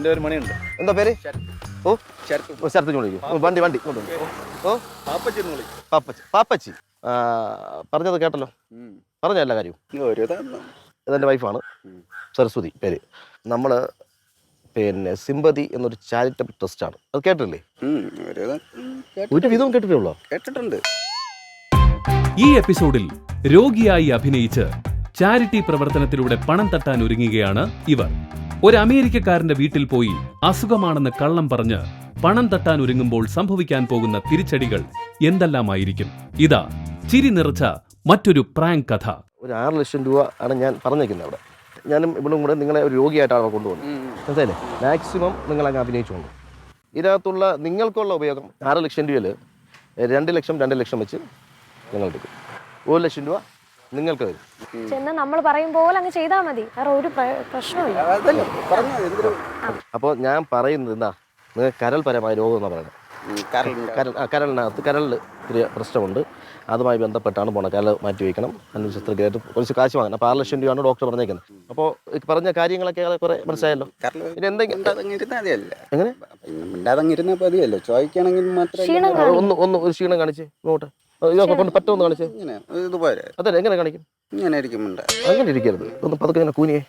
എൻ്റെ ഒരു മണിയുണ്ട്. എന്താ പേര്? ഓ ശരത്ത് വിളിക്കും. വണ്ടി ഓ പാപ്പച്ചി. പാപ്പച്ചി പറഞ്ഞത് കേട്ടല്ലോ. പറഞ്ഞ എല്ലാ കാര്യവും. ഇതെൻ്റെ വൈഫാണ്, സരസ്വതി പേര്. നമ്മൾ പിന്നെ സിമ്പതി എന്നൊരു ചാരിറ്റബിൾ ട്രസ്റ്റാണ്. അത് കേട്ടില്ലേ? ഒരു വിധവും കേട്ടിട്ടുള്ളോ? കേട്ടിട്ടുണ്ട്. ഈ എപ്പിസോഡിൽ രോഗിയായി അഭിനയിച്ച് ചാരിറ്റി പ്രവർത്തനത്തിലൂടെ പണം തട്ടാൻ ഒരുങ്ങുകയാണ് ഇവർ. ഒരു അമേരിക്കക്കാരന്റെ വീട്ടിൽ പോയി അസുഖമാണെന്ന് കള്ളം പറഞ്ഞ് പണം തട്ടാൻ ഒരുങ്ങുമ്പോൾ സംഭവിക്കാൻ പോകുന്ന തിരിച്ചടികൾ എന്തെല്ലാമായിരിക്കും? ഇതാ ചിരി നിറച്ച മറ്റൊരു പ്രാങ്ക് കഥ. ഒരു 6 ലക്ഷം രൂപ ആണ് ഞാൻ പറഞ്ഞേക്കുന്നത്. അവിടെ ഞാനും ഇവളും കൂടെ നിങ്ങളെ ഒരു രോഗിയായിട്ടാണ് കൊണ്ടുപോകുന്നത്. മനസ്സിലായില്ലേ? മാക്സിമം നിങ്ങളങ്ങ് അഭിനയിച്ചുകൊണ്ട് ഇതിനകത്തുള്ള നിങ്ങൾക്കുള്ള ഉപയോഗം 6 ലക്ഷം രൂപയിൽ 2 ലക്ഷം വെച്ച് നിങ്ങൾ എടുക്കും. 1 ലക്ഷം രൂപ നിങ്ങൾക്ക് തരും. നമ്മൾ പറയും പോലെ അങ്ങ് ചെയ്താൽ മതി, വേറെ ഒരു പ്രശ്നമില്ല. അപ്പോൾ ഞാൻ പറയുന്നത് എന്താ, നിങ്ങൾക്ക് കരൾപരമായ രോഗം എന്നാണ് പറയുന്നത്. കരളിൽ ചെറിയ പ്രശ്നമുണ്ട്, അതുമായി ബന്ധപ്പെട്ടാണ് പോണത്. കരൾ മാറ്റി വയ്ക്കണം, അതിന് ശസ്ത്രക്രിയയായിട്ട് കുറച്ച് കാശ് വാങ്ങണം. അപ്പോൾ 6 ലക്ഷം രൂപയാണ് ഡോക്ടർ പറഞ്ഞേക്കുന്നത്. അപ്പോൾ പറഞ്ഞ കാര്യങ്ങളൊക്കെ കുറെ മനസ്സിലായല്ലോ. പിന്നെ എന്തെങ്കിലും ഒന്ന് ഒരു ക്ഷീണം കാണിച്ച് നോട്ടെ, ഇതൊക്കെ കൊണ്ട് പറ്റുമെന്ന് കാണിച്ച്. അതെ, എങ്ങനെ കാണിക്കും? അങ്ങനെ ഇരിക്കരുത്, ഒന്ന് പതുക്കെ ഇങ്ങനെ കൂനിയെ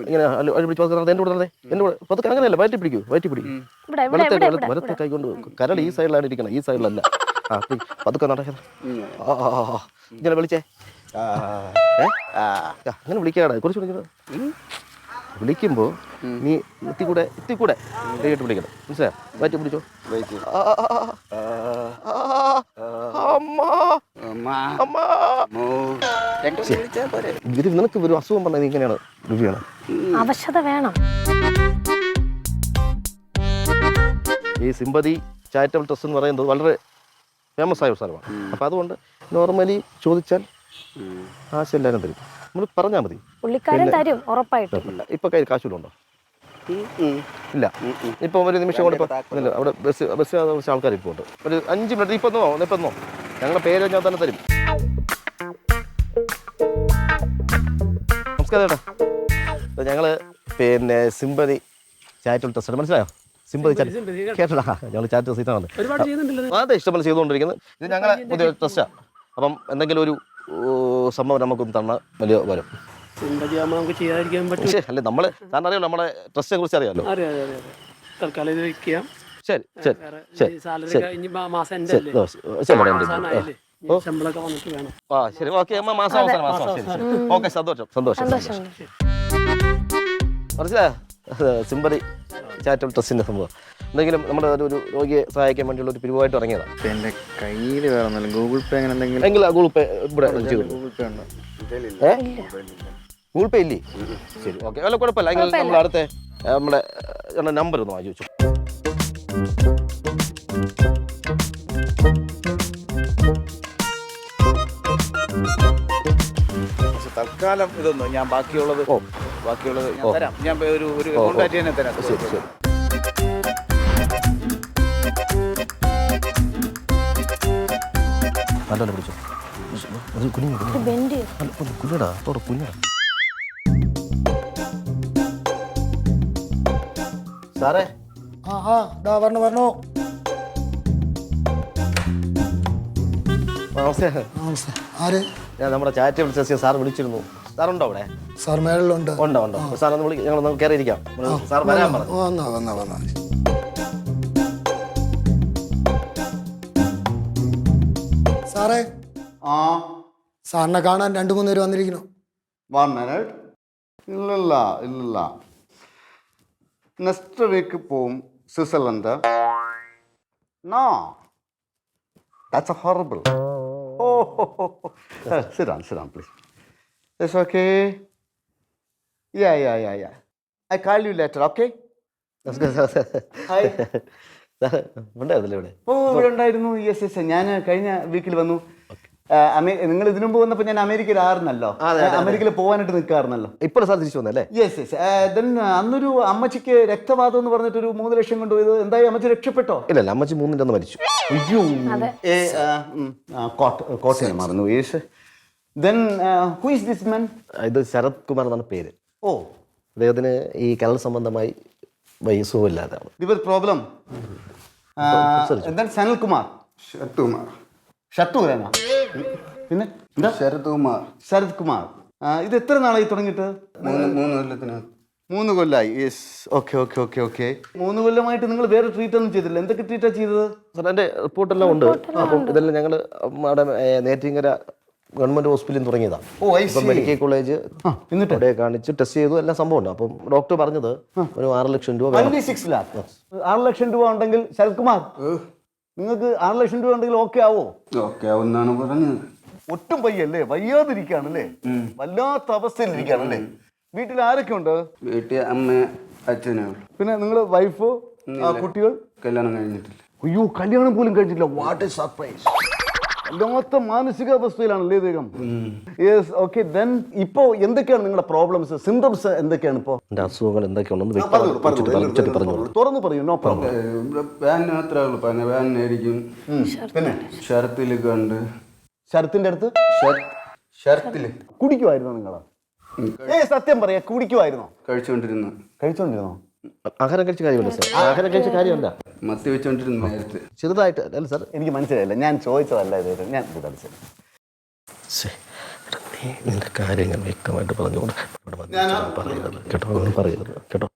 ഇങ്ങനെ എൻ്റെ കൂടെ പതുക്കെ അങ്ങനെയല്ല, വയറ്റി പിടിക്കൂ. വലത്തെ കൈകൊണ്ട്. കരൾ ഈ സൈഡിലാണ് ഇരിക്കണം, ഈ സൈഡിലല്ല. പതുക്കെ നടക്കണം. ഇങ്ങനെ വിളിച്ചേ. അങ്ങനെ വിളിക്കാടാ, കുറച്ച് വിളിക്കണം. വിളിക്കുമ്പോൾ നീ ഇത്തിക്കൂടെ കേട്ട് വിളിക്കണം. മനസ്സിലായോ? വയറ്റി പിടിച്ചോ. നിനക്ക് ഒരു അസുഖം പറഞ്ഞാൽ ഇങ്ങനെയാണ് രുചിയാണ്. അവശത വേണം. ഈ സിമ്പതി ചാരിറ്റബിൾ ട്രസ്റ്റ് എന്ന് പറയുന്നത് വളരെ ഫേമസ് ആയ ഒരു സ്ഥലമാണ്. അപ്പം അതുകൊണ്ട് നോർമലി ചോദിച്ചാൽ കാശ് എല്ലാവരും തരും. നമ്മൾ പറഞ്ഞാൽ മതി, പുള്ളിക്കാരൻ തരും ഉറപ്പായിട്ടും. ഇപ്പൊ കയ്യിൽ കാശുണ്ടോ? ഇല്ല. ഇപ്പം ഒരു നിമിഷം കൊണ്ട് അവിടെ ബസ് ആൾക്കാർ ഇപ്പോൾ ഉണ്ട്. ഒരു 5 മിനിറ്റ് ഇപ്പം ഞങ്ങളുടെ പേര് ഞാൻ തന്നെ തരും. നമസ്കാരം ചേട്ടാ. ഞങ്ങള് പിന്നെ സിമ്പതി ചാരിറ്റബിൾ ട്രസ്റ്റ്, മനസ്സിലായോ? സിമ്പതി കേട്ടടാ, ഞങ്ങൾ ചാരിറ്റബിൾ സീറ്റാണ്. അതെ, ഇഷ്ടംപോലെ ചെയ്തുകൊണ്ടിരിക്കുന്നത്. ഇത് ഞങ്ങളെ പുതിയ ട്രസ്റ്റാണ്. അപ്പം എന്തെങ്കിലും ഒരു സംഭവം നമുക്കൊന്ന് തന്ന വലിയ വരും. അല്ലെ, നമ്മള് സാറിന് അറിയാലോ, നമ്മുടെ ട്രസ്റ്റിനെ കുറിച്ച് അറിയാലോ. ശരി. ഓക്കെ, മാസം ഓക്കെ. സന്തോഷം. മനസ്സിലായോ? സിമ്പതി ചാരിറ്റബിൾ ട്രസ്റ്റിന്റെ സംഭവം. എന്തെങ്കിലും നമ്മുടെ ഒരു രോഗിയെ സഹായിക്കാൻ വേണ്ടിയുള്ള ഒരു പിരിവായിട്ട് ഇറങ്ങിയതാണ്. എന്റെ കയ്യിൽ വേറെ ഗൂഗിൾ പേ അങ്ങനെ എന്തെങ്കിലും? ഗൂഗിൾ പേ ഇവിടെ ഗൂഗിൾ പേ ഉണ്ടോ? ഗൂഗിൾ പേ ഇല്ലേ? ശരി, ഓക്കെ, അല്ല കുഴപ്പമില്ല. നമ്മൾ അടുത്ത നമ്മുടെ നമ്പർ ഒന്ന് വാങ്ങിച്ചു വെച്ചു. തൽക്കാലം ഇതൊന്നും ഞാൻ ബാക്കിയുള്ളത് ഞാൻ തരാം. ഞാൻ ഒരു കോൺടാക്ട് ചെയ്യാൻ തരാം. ശരി. നല്ലോണം പിടിച്ചോ. കുഞ്ഞടാ. സാറേ. വരണോ. ആര്? ഞാൻ നമ്മുടെ ചാരിറ്റബിൾ ട്രസ്റ്റ് സാർ വിളിച്ചിരുന്നു. സാറുണ്ടോ അവിടെ? സാർ മേളിലുണ്ട്. ഉണ്ടോ? സാർ ഒന്ന് ഞങ്ങളൊന്ന് കയറിയിരിക്കാം. സാർ വരാൻ പറഞ്ഞു. വന്നാ. സാറേ, സാറിനെ കാണാൻ 2-3 പേര് വന്നിരിക്കുന്നു. ഇല്ല. നെക്സ്റ്റ് വീക്ക് പോവും Switzerland. No, that's horrible. Sit down, please. It's okay. Yeah. I call you later, okay? Hi. ഉണ്ടായിരുന്നല്ലേ ഇവിടെ? ഇവിടെ ഉണ്ടായിരുന്നു. യെസ്. ഞാൻ കഴിഞ്ഞ വീക്കിൽ വന്നു. നിങ്ങൾ ഇതിനു മുമ്പ് വന്നപ്പോൾ ഞാൻ അമേരിക്കയിൽ ആയിരുന്നല്ലോ, അമേരിക്കയിൽ പോകാനായിട്ട് നിൽക്കാറുന്നല്ലോ. ഇപ്പോൾ സാർ തിരിച്ചു വന്നല്ലേ? യെസ്. ദെൻ അന്നൊരു അമ്മച്ചിക്ക് രക്തവാദം എന്ന് പറഞ്ഞിട്ട് ഒരു 3 ലക്ഷം കൊണ്ടുപോയത് എന്തായി? അമ്മച്ചി രക്ഷപ്പെട്ടോ? ഇല്ല, അമ്മച്ചി 3 മരിച്ചു. കോട്ടയം മറന്നു. Yes. Then who is this man? ഇത് ശരത് കുമാർ എന്നാണ് പേര്. ഓ, അദ്ദേഹത്തിന് ഈ കരൾ സംബന്ധമായി വയസ്സുമില്ലാതാണ്. Liver problem. എന്താണ് സനൽകുമാർ? ഷട്ടുകുമാർ. പിന്നെ എന്താ? ശരത് കുമാർ. ഇത് എത്ര നാളായി തുടങ്ങിയിട്ട്? 3 കൊല്ലമായി. Yes, okay okay okay okay. 3 കൊല്ലമായിട്ട് നിങ്ങൾ വേറെ ട്രീറ്റ് ഒന്നും ചെയ്തില്ല. എന്തൊക്കെ ട്രീറ്റാണ് ചെയ്തത്? സാർ എൻ്റെ റിപ്പോർട്ടെല്ലാം ഉണ്ട്. അപ്പം ഇതെല്ലാം ഞങ്ങൾ അവിടെ നെയ്യാറ്റിൻകര ഗവൺമെന്റ് ഹോസ്പിറ്റലിൽ തുടങ്ങിയതാണ്. മെഡിക്കൽ കോളേജ് എന്നിട്ട് അവിടെ കാണിച്ച് ടെസ്റ്റ് ചെയ്തു, എല്ലാം സംഭവം ഉണ്ട്. അപ്പം ഡോക്ടർ പറഞ്ഞത് ഒരു 6 ലക്ഷം രൂപ 26 lakh. 6 ലക്ഷം രൂപ ഉണ്ടെങ്കിൽ ശരത് കുമാർ നിങ്ങൾക്ക് 6 ലക്ഷം രൂപ ഉണ്ടെങ്കിൽ ഓക്കെ ആവോ? ഓക്കെ ആവുന്നാണ് പറഞ്ഞത്. ഒട്ടും വയ്യല്ലേ? വയ്യാതിരിക്കുകയാണല്ലേ? വല്ലാത്ത അവസ്ഥയിലിരിക്കുകയാണല്ലേ? വീട്ടിൽ ആരൊക്കെ ഉണ്ട്? വീട്ടിൽ അമ്മ അച്ഛനേ ഉള്ളു. പിന്നെ നിങ്ങൾ വൈഫ് കുട്ടികൾ? കല്യാണം കഴിഞ്ഞിട്ടില്ല. അയ്യോ, കല്യാണം പോലും കഴിഞ്ഞിട്ടില്ല. What A surprise. വല്ലാത്ത മാനസിക അവസ്ഥയിലാണല്ലേ ഇദ്ദേഹം? Yes, okay. ദെൻ ഇപ്പോ എന്തൊക്കെയാണ് നിങ്ങളുടെ പ്രോബ്ലംസ്, സിംറ്റംസ് എന്തൊക്കെയാണ് ഇപ്പോ? എൻ്റെ അസുഖങ്ങൾ എന്തൊക്കെയാണെന്ന് തുറന്നു പറയൂ. No problem. വാൻ മാത്രമേ ഉള്ളൂ. പിന്നെ വാനായിരിക്കും. പിന്നെ ഷർത്തിലൊക്കെ ഉണ്ട്. ശരത്തിന്റെ അടുത്ത് ഷർത്തില് കുടിക്കുമായിരുന്നോ നിങ്ങൾ? സത്യം പറയാ, കുടിക്കുമായിരുന്നോ? കഴിച്ചോണ്ടിരുന്നു. ആഹാരം കഴിച്ച കാര്യമല്ല സാർ, ആഹാരം കഴിച്ച കാര്യമല്ല, മത്തി വെച്ചോണ്ടിരുന്നു നേരത്തെ. ചെറുതായിട്ട്. അല്ല സാർ, എനിക്ക് മനസ്സിലായില്ല. ഞാൻ ചോദിച്ചതല്ല ഇത്. ഞാൻ നിന്റെ കാര്യങ്ങൾ വ്യക്തമായിട്ട് പറഞ്ഞുകൊണ്ട് പറയരുത് കേട്ടോ, പറയരുത് കേട്ടോ.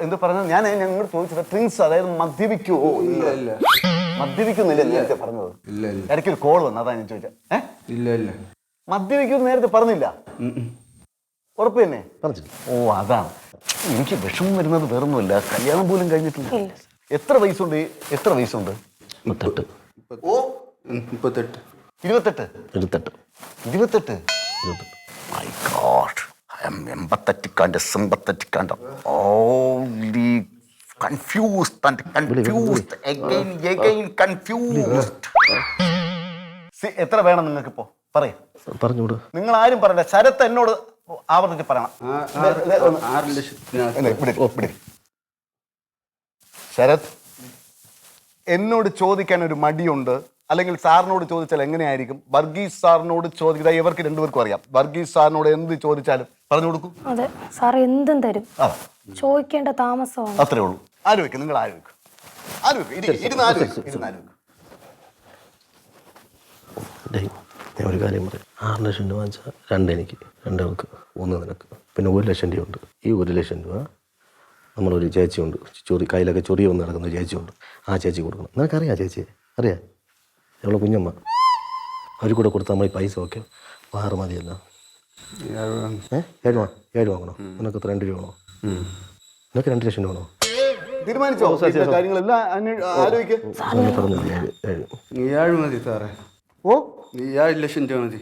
എന്തോ പറഞ്ഞത്? ഞാൻ ഞങ്ങൾ ചോദിച്ചത് ഡ്രിങ്ക്സ്, അതായത് മദ്യപിക്കുവോ? മദ്യപിക്കുന്നില്ല നേരത്തെ പറഞ്ഞത്. ഇടയ്ക്കൊരു കോൾ വന്നു, അതാ ഞാൻ ചോദിച്ചത്. ഇല്ല മദ്യപിക്കുമെന്ന് നേരത്തെ പറഞ്ഞില്ല. ഉറപ്പ് തന്നെ? പറഞ്ഞില്ല. ഓ, അതാണ് എനിക്ക് വിഷമം വരുന്നത്. വേറൊന്നുമില്ല, കല്യാണം പോലും കഴിഞ്ഞിട്ടില്ല. എത്ര വയസ്സുണ്ട്? 28. ഓ, 38. 28. My God, I am empathetic and sympathetic and only confused and again confused. എത്ര വേണം നിങ്ങൾക്ക് ഇപ്പോ? പറയാം. പറഞ്ഞോട്. നിങ്ങൾ ആരും പറയണ്ട. ശരത്ത് എന്നോട് ആവർത്തിച്ച് പറയണം. 6 ലക്ഷത്തിന്. ശരത്, എന്നോട് ചോദിക്കാൻ ഒരു മടിയുണ്ട്, അല്ലെങ്കിൽ സാറിനോട് ചോദിച്ചാൽ എങ്ങനെയായിരിക്കും? വർഗീസ് സാറിനോട് ചോദിക്കുക. ഇവർക്ക് രണ്ടുപേർക്കും അറിയാം. വർഗീസ് സാറിനോട് എന്ത് ചോദിച്ചാലും പറഞ്ഞു കൊടുക്കും. അതെ സാർ, എന്തും തരും. ചോദിക്കേണ്ട താമസമാണ്. അത്രേ ഉള്ളൂ. ആലോചിക്കും, നിങ്ങൾ ആലോചിക്കും. ഞാൻ ഒരു കാര്യം പറയാം. 6 ലക്ഷം രൂപ വെച്ചാൽ 2 എനിക്ക്, 2 അവൾക്ക്, 1 നിനക്ക്. പിന്നെ 1 ലക്ഷം രൂപ ഉണ്ട്. ഈ 1 ലക്ഷം രൂപ നമ്മളൊരു ചേച്ചിയുണ്ട്, കയ്യിലൊക്കെ ചൊറിയ വന്ന് നടക്കുന്ന ചേച്ചിയുണ്ട്. ആ ചേച്ചി കൊടുക്കണം. നിനക്കറിയാം ചേച്ചിയെ? അറിയാം. അവളെ കുഞ്ഞമ്മ. അവർ കൂടെ കൊടുത്താൽ നമ്മൾ ഈ പൈസ ഒക്കെ 6 മതിയല്ല. 7 വാങ്ങണോ? നിനക്ക് 2 രൂപ വേണോ? നിനക്ക് 2 ലക്ഷം രൂപ വേണോ? തീരുമാനിച്ചോ? കാര്യങ്ങളെല്ലാം ആലോചിക്കും. നീ 7 മതി സാറേ. ഓ, നീ 7 ലക്ഷം രൂപ മതി.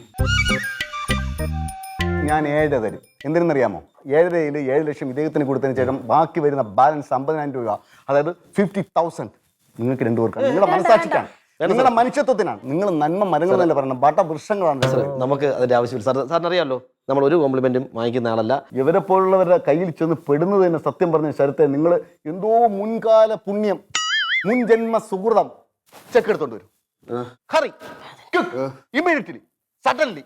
ഞാൻ 7 തരും. എന്തിനെന്നറിയാമോ? 7 ലക്ഷം ഇദ്ദേഹത്തിന് കൊടുത്തതിന് ശേഷം ബാക്കി വരുന്ന ബാലൻസ് 50,000 രൂപ, അതായത് 50,000 നിങ്ങൾക്ക് രണ്ടുപേർക്കാണ്. നിങ്ങളുടെ മനസ്സാക്ഷിക്കാണ്, നിങ്ങളുടെ മനുഷ്യത്വത്തിനാണ്. നിങ്ങൾ നന്മ മരങ്ങൾ എന്നല്ല പറയണം, വട്ടവൃക്ഷങ്ങളാണ്. നമുക്ക് അതിന്റെ ആവശ്യമില്ല സാർ. സാറിന് അറിയാമല്ലോ, നമ്മൾ ഒരു കോംപ്ലിമെന്റും വാങ്ങിക്കുന്ന ആളല്ല. ഇവരെ പോലുള്ളവരുടെ കയ്യിൽ ചെന്ന് പെടുന്നത് തന്നെ സത്യം പറഞ്ഞ ശരത്തെ, നിങ്ങൾ എന്തോ മുൻകാല പുണ്യം, മുൻ ജന്മ സുഹൃതം ചെക്ക് എടുത്തോണ്ട് വരും. Hurry, immediately, suddenly.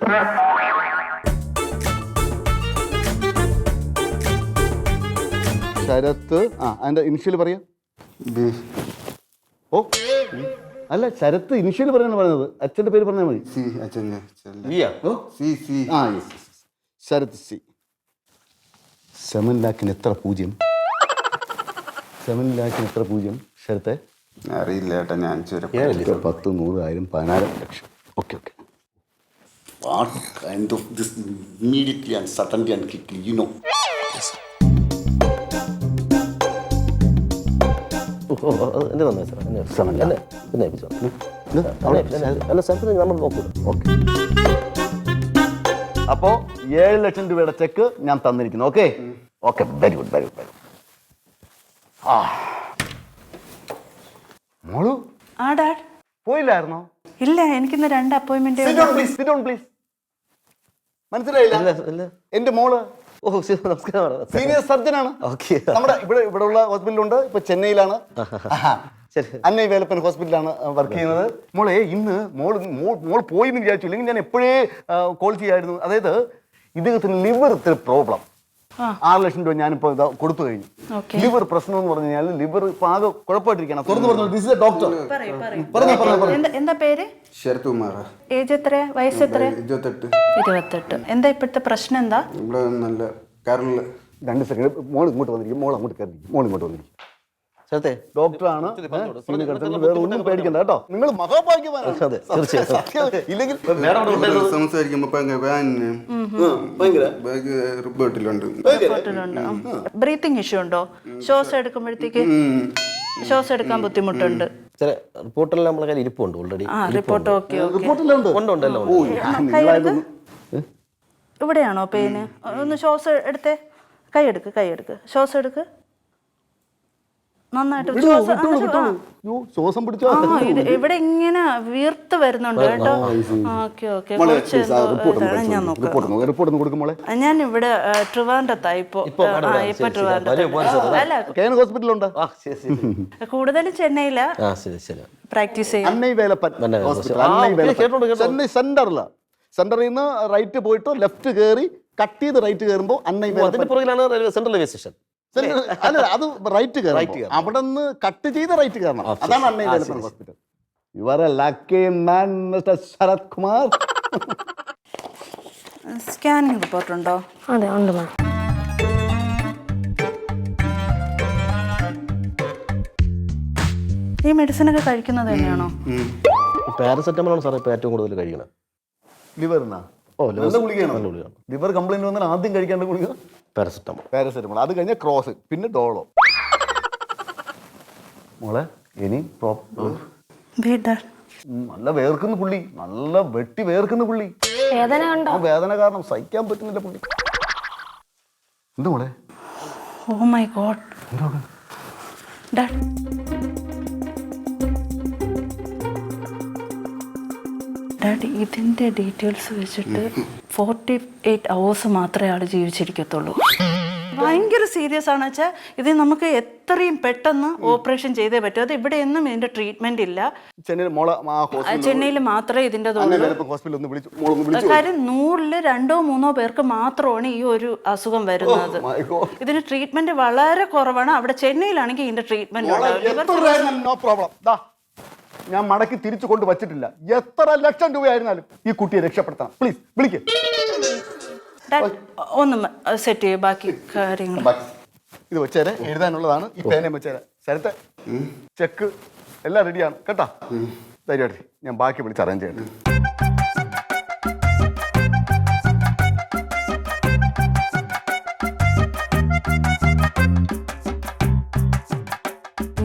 ശരത്ത്. അതിന്റെ ഇനിഷ്യൽ പറയാ. ഓ, അല്ല, ശരത്ത് ഇനിഷ്യൽ പറയാനാണ് പറഞ്ഞത്. അച്ഛന്റെ പേര് പറഞ്ഞാൽ മതി. ശരത് സി. 7 ലാഖിന് എത്ര പൂജ്യം? 7 ലാഖിന് എത്ര പൂജ്യം ശരത്തെ? അറിയില്ല ഏട്ടാ, ഞാൻ 10, 100, 1000, 14 ലക്ഷം. Okay. What kind of this immediately and suddenly and quickly, you know? അപ്പോ 7 ലക്ഷം രൂപയുടെ ചെക്ക് ഞാൻ തന്നിരിക്കുന്നു. Okay, very good. മോളു പോയില്ലായിരുന്നോ? ഇല്ല, എനിക്കിന്ന് 2 അപ്പോയിന്റ്മെന്റ്. മനസ്സിലായില്ല? എന്റെ മോള് സീനിയർ സർജനാണ്. നമ്മുടെ ഇവിടെ ഉള്ള ഹോസ്പിറ്റലുണ്ട്. ഇപ്പൊ ചെന്നൈയിലാണ്, അന്നൈ വേലപ്പൻ ഹോസ്പിറ്റലാണ് വർക്ക് ചെയ്യുന്നത്. മോളെ, ഇന്ന് മോൾ പോയി എന്ന് വിചാരിച്ചു, ഇല്ലെങ്കിൽ ഞാൻ എപ്പോഴേ കോൾ ചെയ്യായിരുന്നു. അതായത് ഇദ്ദേഹത്തിന് ലിവർ ഇത്തിരി പ്രോബ്ലം. 6 ലക്ഷം രൂപ ഞാനിപ്പോ ഇതാ കൊടുത്തു കഴിഞ്ഞു. ലിവർ പ്രശ്നം എന്ന് പറഞ്ഞു കഴിഞ്ഞാൽ ലിവർ ഇപ്പൊ ആകെ കുഴപ്പമായിട്ടിരിക്കണം. തുറന്നു പറഞ്ഞു, ദിസ് ഇസ് എ ഡോക്ടർ. എന്താ പേര്? ശരത് കുമാർ. ഏജ് എത്ര? വയസ്സ് എത്ര? 28. 28. എന്താ ഇപ്പോഴത്തെ പ്രശ്നം എന്താ? ഇവിടെ നല്ല കരളില് 2 സെക്കൻഡ് മോൾ ഇങ്ങോട്ട് വന്നിരിക്കും, മോൾ അങ്ങോട്ട് കയറി, മോൾ ഇങ്ങോട്ട് വന്നിരിക്കും. സ്ഥലത്തെ ഡോക്ടറാണ്, വേറെ ഒന്നും പേടിക്കണ്ട കേട്ടോ. നിങ്ങൾ മഹാഭാഗ്യവാനാണ്. ഇല്ലെങ്കിൽ സംസാരിക്കുമ്പോ റിപ്പോർട്ടിലുണ്ട്. ബ്രീത്തിങ് ഇഷ്യൂ ഉണ്ടോ? ശ്വാസം എടുക്കുമ്പോഴത്തേക്ക് ശ്വാസം എടുക്കാൻ ബുദ്ധിമുട്ടുണ്ട്. ചില റിപ്പോർട്ടെല്ലാം നമ്മളെ കയ്യിൽ ഇരിപ്പുണ്ട് ഓൾറെഡി. Report okay. ഉണ്ടല്ലോ. ഇവിടെയാണോ പെയിന്? ഒന്ന് ശ്വാസം എടുത്തേ. കൈ എടുക്ക് ശ്വാസം എടുക്ക് നന്നായിട്ട്. ശ്വാസം പിടിച്ചോ. ഇവിടെ ഇങ്ങനെ വീർത്ത് വരുന്നുണ്ട് കേട്ടോ. ഞാൻ നോക്കാം. ഞാൻ ഇവിടെ ട്രിവാൻഡ്രത്തായി ഇപ്പൊ ഹോസ്പിറ്റലുണ്ട്. കൂടുതലും ചെന്നൈയില പ്രാക്ടീസ് ചെന്നൈ സെന്ററിൽ നിന്ന് റൈറ്റ് പോയിട്ട് ലെഫ്റ്റ് കയറി കട്ട് ചെയ്ത് റൈറ്റ് കയറുമ്പോൾ സെൻട്രൽ റെയിൽവേ സ്റ്റേഷൻ. അല്ല, അത് റൈറ്റ് കയറണം. അവിടെ നിന്ന് കട്ട് ചെയ്ത് റൈറ്റ് കയറണം. അതാണ് Annai Velappan hospital. You are a lucky man mister Sarath Kumar. Scanning report ഉണ്ടോ? അതെ ഉണ്ട് മാം. ഈ മെഡിസിൻ ഒക്കെ കഴിക്കുന്നത് തന്നെയാണോ? പാരസെറ്റമോളാണ് സാറേ ഇപ്പൊ ഏറ്റവും കൂടുതൽ കഴിക്കണം. ലിവറിനാ? ലിവർ കംപ്ലൈന്റ് വന്നാൽ ആദ്യം കഴിക്കേണ്ട ഗുളിക പാരസെറ്റമോൾ. അത് കഴിഞ്ഞ ക്രോസ്, പിന്നെ ഡോളോ. മോളെ ഇനി നല്ല വേർക്കുന്ന പുള്ളി, നല്ല വെട്ടി വേർക്കുന്ന പുള്ളി. വേദന കാരണം സഹിക്കാൻ പറ്റുന്നില്ല പുള്ളി. എന്താ മോളെ? Oh my god. ഡാഡി, ഇതിൻ്റെ ഡീറ്റെയിൽസ് വെച്ചിട്ട് 48 hours മാത്രമേ ആൾ ജീവിച്ചിരിക്കത്തുള്ളൂ. ഭയങ്കര സീരിയസ് ആണ് വെച്ചാൽ ഇത് നമുക്ക് എത്രയും പെട്ടെന്ന് ഓപ്പറേഷൻ ചെയ്തേ പറ്റും. അത് ഇവിടെ ഒന്നും ഇതിന്റെ ട്രീറ്റ്മെന്റ് ഇല്ല. ചെന്നൈയിൽ മാത്രമേ ഇതിന്റെ കാര്യം 100-ൽ 2-3 പേർക്ക് മാത്രമാണ് ഈ ഒരു അസുഖം വരുന്നത്. ഇതിന് ട്രീറ്റ്മെന്റ് വളരെ കുറവാണ്. അവിടെ ചെന്നൈയിലാണെങ്കിൽ ഇതിന്റെ ട്രീറ്റ്മെന്റ് ഞാൻ മടക്കി തിരിച്ചു കൊണ്ട് വച്ചിട്ടില്ല. എത്ര ലക്ഷം രൂപയായിരുന്നാലും ഈ കുട്ടിയെ രക്ഷപ്പെടുത്തണം. പ്ലീസ് വിളിക്ക്. ഒന്ന് സെറ്റ് ചെയ്യും ബാക്കി കാര്യങ്ങൾ. ഇത് വെച്ചേരെ, എഴുതാനുള്ളതാണ്. ഈ പേനയും വെച്ചേരെ. ശരത്തെ ചെക്ക് എല്ലാം റെഡിയാണ് കേട്ടാ. ധൈര്യമായിട്ട് ഞാൻ ബാക്കി വിളിച്ച് അറേഞ്ച് ചെയ്യട്ടെ.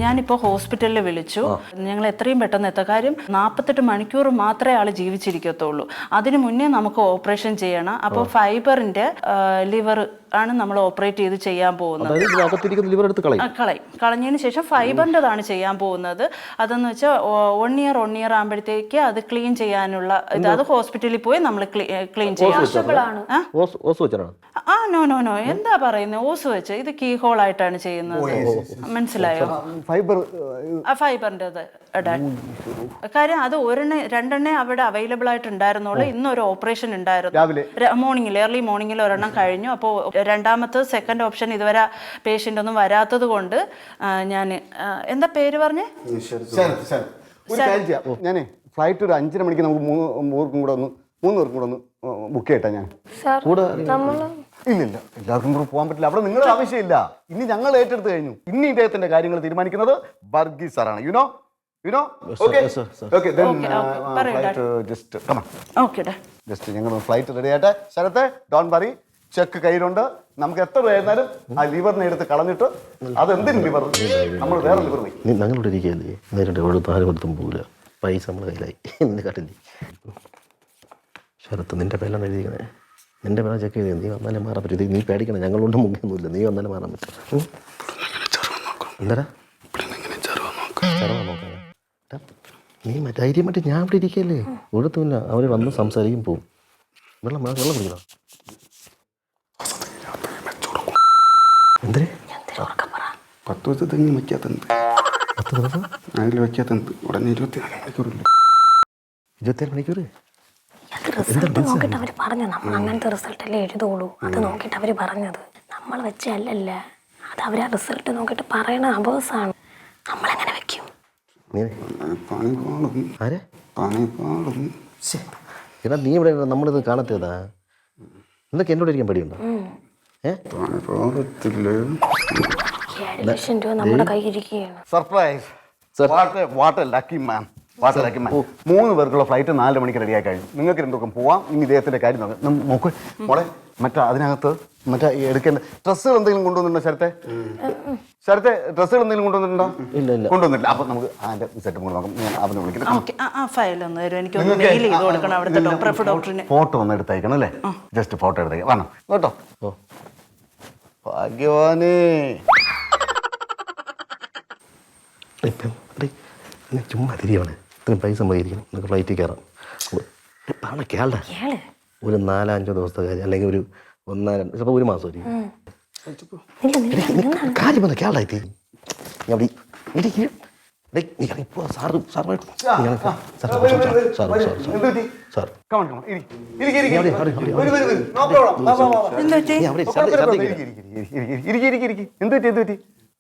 ഞാനിപ്പോൾ ഹോസ്പിറ്റലിൽ വിളിച്ചു. ഞങ്ങൾ എത്രയും പെട്ടെന്ന് എത്താം. കാര്യം 48 മണിക്കൂർ മാത്രമേ ആൾ ജീവിച്ചിരിക്കത്തുള്ളൂ. അതിനു മുന്നേ നമുക്ക് ഓപ്പറേഷൻ ചെയ്യണം. അപ്പോൾ ഫൈബറിന്റെ ലിവർ ആണ് നമ്മൾ ഓപ്പറേറ്റ് ചെയ്ത് ചെയ്യാൻ പോകുന്നത്. കളഞ്ഞതിന് ശേഷം ഫൈബറിൻ്റെതാണ് ചെയ്യാൻ പോകുന്നത്. അതെന്ന് വെച്ചാൽ 1 year ആകുമ്പോഴത്തേക്ക് അത് ക്ലീൻ ചെയ്യാനുള്ള ഇത് അത് ഹോസ്പിറ്റലിൽ പോയി നമ്മൾ ക്ലീൻ ചെയ്യാം. നോ എന്താ പറയുന്നത്? ഓസ് വെച്ച് ഇത് കീ ഹോൾ ആയിട്ടാണ് ചെയ്യുന്നത്. മനസ്സിലായോ? ഫൈബറിൻ്റെ കാര്യം അത് 2 അവിടെ അവൈലബിൾ ആയിട്ടുണ്ടായിരുന്നുള്ളൂ. ഇന്നൊരു ഓപ്പറേഷൻ ഉണ്ടായിരുന്നു മോർണിംഗിൽ, ഏർലി മോർണിംഗിൽ ഒരെണ്ണം കഴിഞ്ഞു. അപ്പോൾ രണ്ടാമത്തെ സെക്കൻഡ് ഓപ്ഷൻ ഇതുവരെ പേഷ്യൻ്റ് ഒന്നും വരാത്തത് കൊണ്ട് ഞാൻ എന്താ പേര് പറഞ്ഞേ? ഞാനേ ഫ്ലൈറ്റ് ഒരു 5:30 മണിക്ക് നമുക്ക് 3 പേർക്കും കൂടെ ഒന്ന് ബുക്ക് ചെയ്യട്ടെ. ഞാൻ ഇല്ലില്ല, എല്ലാവർക്കും കൂടെ പോകാൻ പറ്റില്ല. അവിടെ നിങ്ങളുടെ ആവശ്യമില്ല. ഇനി ഞങ്ങൾ ഏറ്റെടുത്ത് കഴിഞ്ഞു. ഇനി ഇദ്ദേഹത്തിന്റെ കാര്യങ്ങൾ തീരുമാനിക്കുന്നത് വർഗീസ് സാറാണ്. യുനോ ജസ്റ്റ് ഞങ്ങൾ ഫ്ലൈറ്റ് റെഡി ആയിട്ട്. ശരത്തെ ഡോൺ വറി, ചെക്ക് കയ്യിലുണ്ട്. നമുക്ക് എത്ര രൂപയായിരുന്നാലും ആ ലിവറിനെ എടുത്ത് കളഞ്ഞിട്ട് അതെന്തിനും ലിവർ നമ്മൾ വേറെ ലിവർ പോയി ഞങ്ങളോട് ഇരിക്കുകയല്ലേ. നേരിട്ട് ആരും കൊടുത്തും പോകില്ല. പൈസ നമ്മളെ കയ്യിലായി. നിന്റെ കാട്ടില്ലേ ശരത്ത്, നിന്റെ പേരാണ് എഴുതിക്കണേ. നിന്റെ പേര് ചെക്ക് ചെയ്ത് നീ വന്നാലും മാറാൻ പറ്റും. നീ പേടിക്കണം, ഞങ്ങളോണ്ട് മുങ്ങൊന്നുമില്ല. നീ വന്നാലും മാറാൻ പറ്റും. എന്താ നോക്കാം? നീ ധൈര്യമായിട്ട് ഞാൻ ഇവിടെ ഇരിക്കല്ലേ, ഒഴുത്തുമില്ല. അവർ വന്ന് സംസാരിക്കും പോവും. വെള്ളം കുടിക്കണം. എന്തേ 10 ദിവസത്തെങ്കിലും വയ്ക്കാത്തത്. 10 ദിവസം അതിൽ വയ്ക്കാത്തത് ഉടനെ 24 മണിക്കൂറില്ല. 24 മണിക്കൂർ റിസൾട്ട് നോക്കിയിട്ട് അവർ പറഞ്ഞു നമ്മൾ അങ്ങനത്തെ റിസൾട്ടല്ലേ എഴുതുള്ളൂ. അത് നോക്കിയിട്ട് അവർ പറഞ്ഞത് നമ്മൾ വെച്ചല്ലല്ല, അത് അവരാ റിസൾട്ട് നോക്കിയിട്ട് പറയണ അബോസാണ്. നമ്മളെങ്ങനെ വെക്കും? പണി പാടും ആരെ പണി പാടും. എടാ നീ ഇവിടെ നമ്മളിത് കാണത്തേതാ? എന്തൊക്കെ എന്നോട് ഇരിക്കാൻ പേടിയുണ്ടോ? പണി പാടത്തില്ല. 7 ലക്ഷം രൂപ നമ്മുടെ കയ്യിരിക്കുകയാണ്. സർപ്രൈസ്. What lucky man. 3 പേർക്കുള്ള ഫ്ലൈറ്റ് 4 മണിക്ക് റെഡിയായി കഴിഞ്ഞു. നിങ്ങൾക്ക് രണ്ടുപേർക്കും പോവാം. ഇനി ഇദ്ദേഹത്തിന്റെ കാര്യം നോക്ക് മോളെ. മറ്റേ അതിനകത്ത് മറ്റേ എടുക്കേണ്ട ഡ്രസ്സുകൾ എന്തെങ്കിലും കൊണ്ടുവന്നിട്ടുണ്ടോ? ശരത്തെ ഡ്രസ്സുകൾ എന്തെങ്കിലും കൊണ്ടുവന്നിട്ടുണ്ടോ? ഇല്ല. കൊണ്ടുവന്നില്ല. അപ്പൊ നമുക്ക് അതിന്റെ സെറ്റ് കൂടെ നോക്കാം. ഞാൻ അവനെ വിളിക്കണം. ഫോട്ടോ ഒന്ന് എടുത്തയക്കണം അല്ലേ? ജസ്റ്റ് ഫോട്ടോ എടുത്തേക്കാം. വന്നോ കേട്ടോ. ഭാഗ്യവാനേ. ചുമ്മാ തിരിയാണ്. ഇത്രയും പൈസ സമ്മതിയിരിക്കണം. നമുക്ക് ഫ്ലൈറ്റിൽ കയറാം. കേൾടെ ഒരു 4-5 ദിവസത്തെ കാര്യം, അല്ലെങ്കിൽ ഒരു 1-2 ചിലപ്പോൾ 1 മാസം കാര്യം വന്ന് കേൾടായി.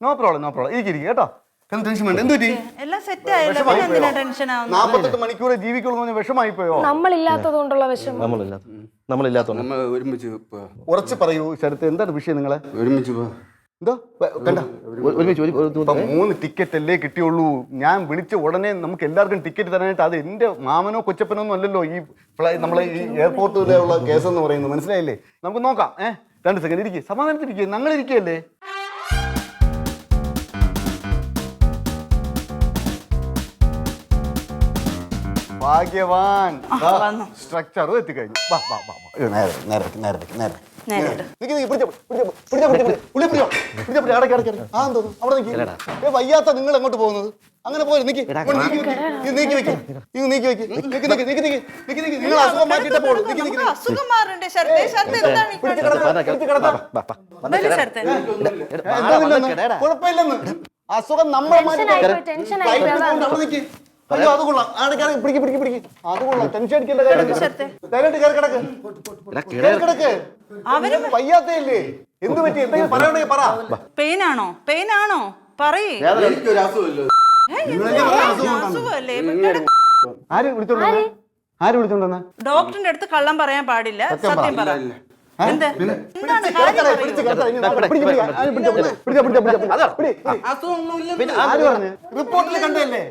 No problem. ഇരിക്കും കേട്ടോ. ടെൻഷൻ വേണ്ട. എന്ത് പറ്റി? 48 മണിക്കൂർ ജീവിക്കുള്ളൂ. വിഷമായി പോയോ? നമ്മളില്ലാത്തതുകൊണ്ടുള്ള വിഷമം. നമ്മളില്ലാത്തതുകൊണ്ട് നമ്മൾ ഒരുമിച്ച് ഉറച്ച് പറയൂ ശരത്ത്, എന്താണ് വിഷയം? നിങ്ങളെ ഒരുമിച്ച് എന്തോ കണ്ട ഒരുമിച്ച് 3 ടിക്കറ്റ് അല്ലേ കിട്ടിയുള്ളൂ. ഞാൻ വിളിച്ച ഉടനെ നമുക്ക് എല്ലാവർക്കും ടിക്കറ്റ് തരാനായിട്ട്. അത് എന്റെ മാമനോ കൊച്ചപ്പനോ ഒന്നും അല്ലല്ലോ ഈ നമ്മളെ ഈ എയർപോർട്ടിലുള്ള കേസ് എന്ന് പറയുന്നത്. മനസ്സിലായില്ലേ? നമുക്ക് നോക്കാം. 2 സെക്കൻഡ് ഇരിക്കും. സമാധാനത്തിരിക്കുക. ഞങ്ങൾ ഇരിക്കുകയല്ലേ. ഭാഗ്യവാൻ. സ്ട്രക്ചർ എത്തിക്കഴിഞ്ഞു. വയ്യാത്ത നിങ്ങൾ എങ്ങോട്ട് പോകുന്നത്? അങ്ങനെ പോയി നീക്കി വെക്കും. നിങ്ങൾ അസുഖം മാറ്റിട്ടേ പോകും. കുഴപ്പമില്ലെന്ന്. അസുഖം നമ്മൾ മാറ്റി. അയ്യോ അത് കൊള്ളാം. പിടിക്ക്. അത് കൊള്ളാം. ടെൻഷൻ അടിക്കേണ്ട കാര്യം. വയ്യാത്തല്ലേ? എന്ത് പറ്റി? എന്തെങ്കിലും പറയണേ പറ. പെയിനാണോ പറയേ. ആര് വിളിച്ചോണ്ടെന്ന? ഡോക്ടറിന്റെ അടുത്ത് കള്ളം പറയാൻ പാടില്ല. സത്യം പറ. റിപ്പോർട്ടിൽ കണ്ടല്ലേ?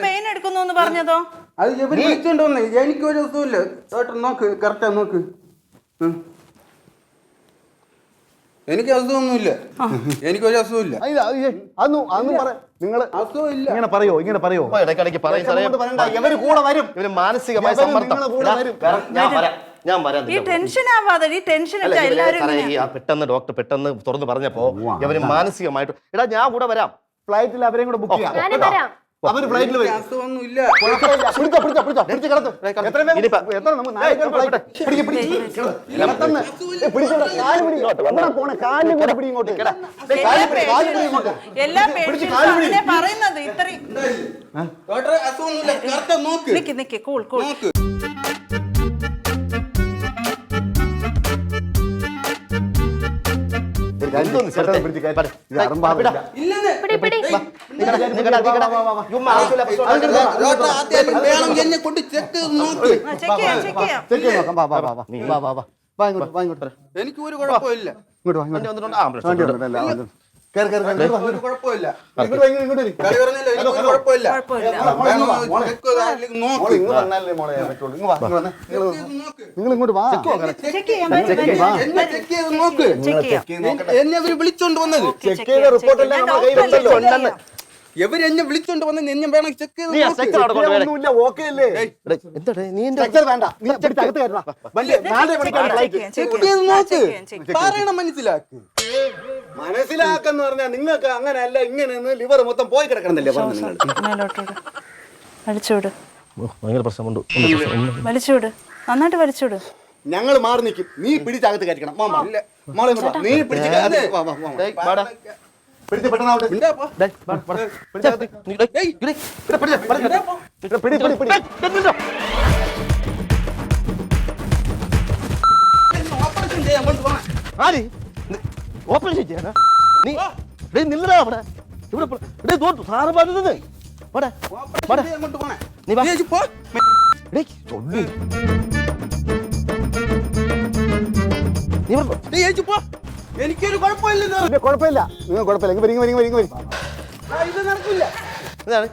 പെയിൻ എടുക്കുന്നു പറഞ്ഞതോ? അത് വിളിച്ചോണ്ട് വന്നേ. എനിക്കൊരു അസുഖമില്ല. ഡോക്ടർ നോക്ക്, കറക്റ്റാ നോക്ക്. എനിക്ക് അസുഖമൊന്നുമില്ല. എനിക്കൊരു അസുഖമില്ല. നിങ്ങൾ ഇങ്ങനെ പറയോ? ഇടയ്ക്കിടയ്ക്ക് ഇവര് കൂടെ വരും. ഇവര് മാനസികമായ സമ്മർദ്ദം. ഞാൻ വരാം. ഈ ടെൻഷൻ ആവാതെ ഈ ടെൻഷൻ പെട്ടെന്ന് ഡോക്ടർ പെട്ടെന്ന് തുറന്ന് പറഞ്ഞപ്പോ ഇവര് മാനസികമായിട്ട് എടാ ഞാൻ കൂടെ വരാം. ഫ്ലൈറ്റിൽ അവരെയും കൂടെ ബുക്ക് ചെയ്യാം. അവര് ഫ്ലൈറ്റിൽ വരും. അസുഖമൊന്നുമില്ല. എല്ലാ പറയുന്നത് ഇത്രയും നിക്ക് കൂൾ എനിക്ക് ഒരു കുഴപ്പമില്ല. എന്നെ വിളിച്ചോണ്ട് വന്നത് എവരെന്നെ വിളിച്ചോണ്ട് വന്ന് എന്നെ വേണം ചെക്ക് പറയണം. മനസ്സിലാക്കെന്ന് പറഞ്ഞാൽ നിങ്ങൾക്ക് അങ്ങനെ അല്ല ഇങ്ങനെ ലിവർ മൊത്തം പോയി കിടക്കണമെന്നല്ലേ വലിച്ചൂട്. നന്നായിട്ട് വലിച്ചൂട്. ഞങ്ങൾ മാറി നിൽക്കും. നീ പിടിച്ചകത്ത് കയറ്റണം. നീ പിടിച്ച് പെട്ടെന്നാവട്ടെ. ആര് ഓപ്പറേഷൻ ചെയ്യാനാ നീ ഡേ നില്ലടാ അവിടെ ഇവിടെ ഡേ തോറ്റു സാറ് പറഞ്ഞത് പോടാ പോടാ അങ്ങോട്ട് പോണേ നീ വാ ചേച്ചി പോ ഡേ ചൊല്ലു നീ പറഞ്ഞു ചേച്ചി പോ എനിക്കൊരു കുഴപ്പമില്ലെന്ന് പിന്നെ കുഴപ്പമില്ല നിങ്ങൾ കുഴപ്പമില്ല ഇങ്ങ് വരി ഇത് നടക്കില്ല ഇതാണ്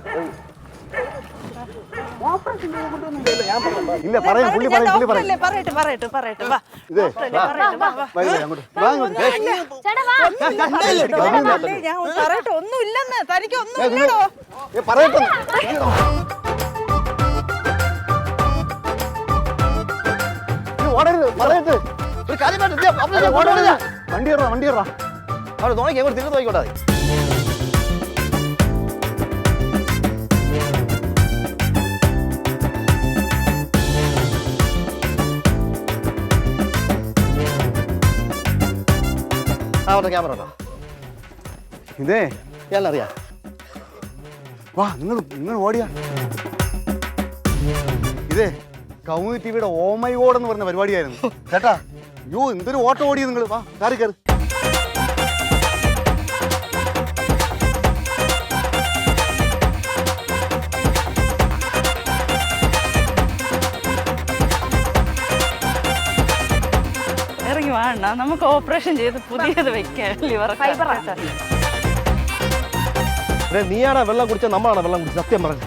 ഇല്ല പറയും പുള്ളി പറയും പറയട്ടെ വാ ഇതേ അങ്ങോട്ട് ഞാൻ പറയട്ടെ ഒന്നുമില്ലെന്ന് തനിക്ക് ഒന്നുമില്ലടോ പറയട്ടെ ഓടരുത് പറയട്ടെ ഒരു കാര്യം ഓടരുത് വണ്ടി കയറാ അവിടെ നോക്കി അങ്ങോട്ട് തിരിഞ്ഞു നോക്കിക്കോട്ടെ അവിടെ ക്യാമറ ഉണ്ടോ ഇതേ ഞാനറിയാം വാ നിങ്ങൾ ഓടിയാ ഇതേ കൗമുദി ടിവിയുടെ ഓ മൈ ഗോഡ് എന്ന് പറഞ്ഞ പരിപാടിയായിരുന്നു ചേട്ടാ അയ്യോ എന്തൊരു ഓട്ടം ഓടിയത് നിങ്ങൾ വാ കാറി കയറി ഇറങ്ങി വേണ്ട നമുക്ക് ഓപ്പറേഷൻ ചെയ്ത് പുതിയത് വെക്കാം ലിവർ ഫൈബർ നീയാണോ വെള്ളം കുടിച്ച നമ്മളാണോ വെള്ളം കുടിച്ചത് സത്യം പറഞ്ഞു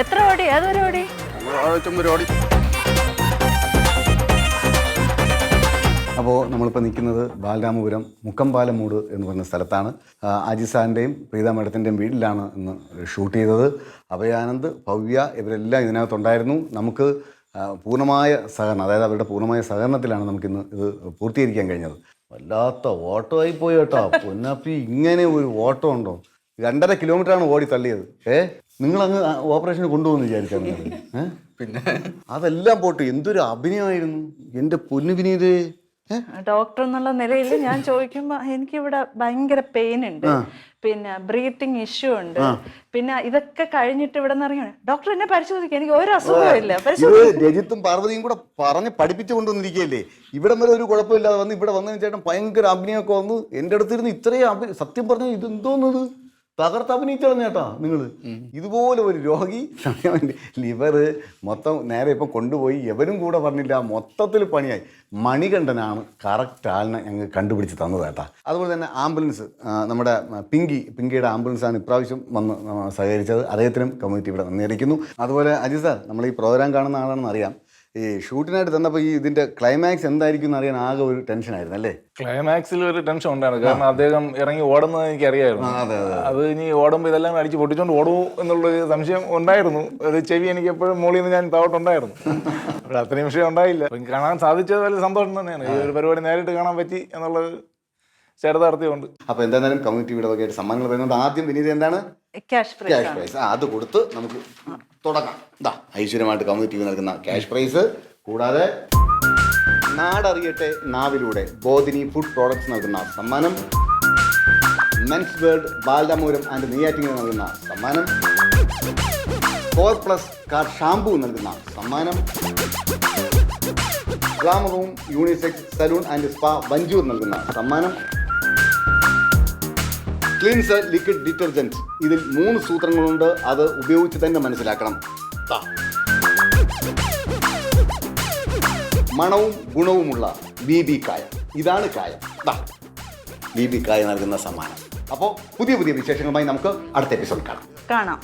എത്ര ഓടി ഏതൊരു ഓടി ഓടി അപ്പോൾ നമ്മളിപ്പോൾ നിൽക്കുന്നത് ബാലരാമപുരം മുക്കമ്പാലമൂട് എന്ന് പറഞ്ഞ സ്ഥലത്താണ്. അജിസാറിൻ്റെയും പ്രീത മേഡത്തിൻ്റെയും വീട്ടിലാണ് ഇന്ന് ഷൂട്ട് ചെയ്തത്. അഭയാനന്ദ്, ഭവ്യ ഇവരെല്ലാം ഇതിനകത്തുണ്ടായിരുന്നു. നമുക്ക് പൂർണ്ണമായ സഹകരണം, അതായത് അവരുടെ പൂർണ്ണമായ സഹകരണത്തിലാണ് നമുക്കിന്ന് ഇത് പൂർത്തീകരിക്കാൻ കഴിഞ്ഞത്. വല്ലാത്ത ഓട്ടമായി പോയി കേട്ടോ പൊന്നപ്പി. ഇങ്ങനെ ഒരു ഓട്ടം ഉണ്ടോ? 2.5 കിലോമീറ്ററാണ് ഓടി തള്ളിയത്. നിങ്ങളങ്ങ് ഓപ്പറേഷന് കൊണ്ടുപോകുന്നു വിചാരിച്ചാൽ പിന്നെ അതെല്ലാം പോട്ട് എന്തൊരു അഭിനയമായിരുന്നു എൻ്റെ പൊന്നു വിനീതേ. ഡോക്ടർ എന്നുള്ള നിലയിൽ ഞാൻ ചോദിക്കുമ്പോ എനിക്കിവിടെ ഭയങ്കര പെയിൻ ഉണ്ട്, പിന്നെ ബ്രീത്തിങ് ഇഷ്യൂ ഉണ്ട്, പിന്നെ ഇതൊക്കെ കഴിഞ്ഞിട്ട് ഇവിടെ നിന്ന് ഇറങ്ങി ഡോക്ടർ എന്നെ പരിശോധിക്കുക, എനിക്ക് ഒരു അസുഖമില്ല. രജിത്തും പാർവതിയും കൂടെ പറഞ്ഞ് പഠിപ്പിച്ചു കൊണ്ടുവന്നിരിക്കുകയല്ലേ. ഇവിടെ വരെ ഒരു കുഴപ്പമില്ലാതെ വന്ന് ഇവിടെ വന്നതിന് ചേട്ടൻ ഭയങ്കര അഭിനയമൊക്കെ വന്നു. എൻ്റെ അടുത്തിരുന്ന് ഇത്രയും സത്യം പറഞ്ഞാൽ ഇതെന്തോന്നത് തകർത്ത് അഭിനയിച്ചാണ് ചേട്ടാ നിങ്ങൾ. ഇതുപോലെ ഒരു രോഗി ലിവറ് മൊത്തം നേരെ ഇപ്പം കൊണ്ടുപോയി എവരും കൂടെ പറഞ്ഞില്ല, മൊത്തത്തിൽ പണിയായി. മണികണ്ഠനാണ് കറക്റ്റ് ആളിനെ ഞങ്ങൾ കണ്ടുപിടിച്ച് തന്നത് കേട്ടാ. അതുപോലെ തന്നെ ആംബുലൻസ്, നമ്മുടെ പിങ്കിയുടെ ആംബുലൻസാണ് ഇപ്രാവശ്യം വന്ന് സഹകരിച്ചത്. അദ്ദേഹത്തിനും കമ്മ്യൂണിറ്റി ഇവിടെ നന്ദിയിരിക്കുന്നു. അതുപോലെ അജി സാർ, നമ്മൾ ഈ പ്രോഗ്രാം കാണുന്ന ആളാണെന്ന് അറിയാം. ഈ ഷൂട്ടിനായിട്ട് തന്നപ്പോൾ ഇതിന്റെ ക്ലൈമാക്സ് എന്തായിരിക്കും എന്ന് അറിയാൻ ആകെ ഒരു ടെൻഷനായിരുന്നു അല്ലേ? ക്ലൈമാക്സിൽ ഒരു ടെൻഷൻ ഉണ്ടായിരുന്നു, കാരണം അദ്ദേഹം ഇറങ്ങി ഓടുന്നത് എനിക്ക് അറിയായിരുന്നു. അത് ഇനി ഓടുമ്പോൾ ഇതെല്ലാം അടിച്ച് പൊട്ടിച്ചോണ്ട് ഓടുമോ എന്നുള്ളൊരു സംശയം ഉണ്ടായിരുന്നു. അത് ചെവി എനിക്ക് എപ്പോഴും മുകളിൽ നിന്ന് ഞാൻ താവട്ടുണ്ടായിരുന്നു. അവിടെ അത്രയും വിഷയം ഉണ്ടായില്ല. കാണാൻ സാധിച്ചത് വലിയ സന്തോഷം തന്നെയാണ്. ഈ ഒരു പരിപാടി നേരിട്ട് കാണാൻ പറ്റി എന്നുള്ളത് ചെറുതാർത്ഥ്യമുണ്ട്. അപ്പോൾ എന്തായാലും കമ്മ്യൂണിറ്റി ഇവിടെ വകയായിട്ട് സമ്മാനങ്ങൾ വരുന്നുണ്ട്. ആദ്യം വിനീത് എന്താണ്? Cash prize. അത് കൊടുത്ത് നമുക്ക് തുടങ്ങാം. ഇതാ ഐശ്വര്യമായിട്ട് കമ്മ്യൂണിറ്റി നൽകുന്ന ക്യാഷ് പ്രൈസ്. കൂടാതെ നാടറിയട്ടെ നാവിലൂടെ ബോധിനി ഫുഡ് പ്രോഡക്ട്സ് നൽകുന്ന സമ്മാനം, Men's World Balaramapuram and Neyyattinkara നൽകുന്ന സമ്മാനം, കോർ പ്ലസ് കാർ ഷാംപൂ നൽകുന്ന സമ്മാനം, Glamroom unisex salon and spa Vanchoor നൽകുന്ന സമ്മാനം, ക്ലീൻസർ ലിക്വിഡ് ഡിറ്റർജൻറ്റ്. ഇതിൽ 3 സൂത്രങ്ങളുണ്ട്, അത് ഉപയോഗിച്ച് തന്നെ മനസ്സിലാക്കണം. മണവും ഗുണവുമുള്ള BB കായ, ഇതാണ് കായ. BB കായ നൽകുന്ന സമ്മാനം. അപ്പോൾ പുതിയ വിശേഷങ്ങളുമായി നമുക്ക് അടുത്ത എപ്പിസോഡ് കാണാം.